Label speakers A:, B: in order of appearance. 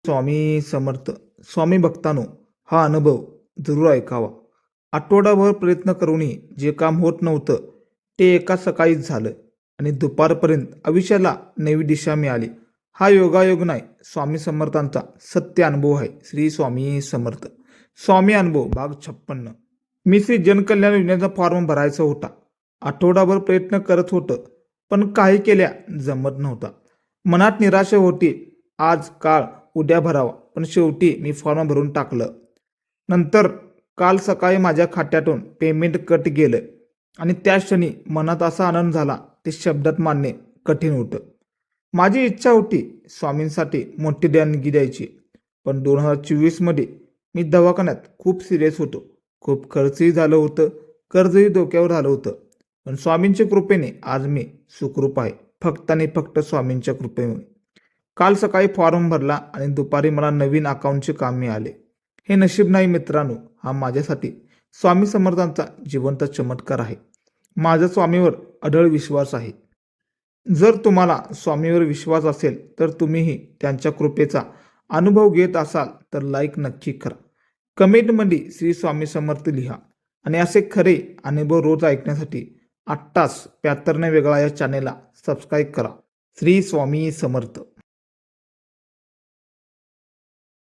A: स्वामी समर्थ. स्वामी भक्तांनो, हा अनुभव जरूर ऐकावा. आठवडाभर प्रयत्न करूनही जे काम होत नव्हतं ते एका सकाळीच झालं आणि दुपारपर्यंत आयुष्याला नवी दिशा मिळाली. हा योगायोग नाही, स्वामी समर्थांचा सत्य अनुभव आहे. श्री स्वामी समर्थ. स्वामी अनुभव भाग 56. मी श्री जनकल्याण योजनेचा फॉर्म भरायचा होता. आठवडाभर प्रयत्न करत होतं, पण काही केल्या जमत नव्हता. मनात निराशा होती. आज काळ उद्या भरावा, पण शेवटी मी फॉर्म भरून टाकलं. नंतर काल सकाळी माझ्या खात्यातून पेमेंट कट गेलं आणि त्या क्षणी मनात असा आनंद झाला ते शब्दात मांडणे कठीण होतं. माझी इच्छा होती स्वामींसाठी मोठी देणगी द्यायची, पण 2024मध्ये मी दवाखान्यात खूप सिरियस होतो. खूप खर्चही झालं होतं, कर्जही डोक्यावर आलं होतं. पण स्वामींच्या कृपेने आज मी सुखरूप आहे, फक्त आणि फक्त स्वामींच्या कृपेमुळे. काल सकाळी फॉर्म भरला आणि दुपारी मला नवीन अकाउंटचे काम मिळाले. हे नशीब नाही मित्रांनो, हा माझ्यासाठी स्वामी समर्थांचा जिवंत चमत्कार आहे. माझा स्वामीवर अढळ विश्वास आहे. जर तुम्हाला स्वामीवर विश्वास असेल तर तुम्हीही त्यांच्या कृपेचा अनुभव घेत असाल तर लाईक नक्की करा. कमेंटमध्ये श्री स्वामी समर्थ लिहा आणि असे खरे अनुभव रोज ऐकण्यासाठी आत्ताच 75 वेगळा या चॅनेलला सबस्क्राईब करा. श्री स्वामी समर्थ.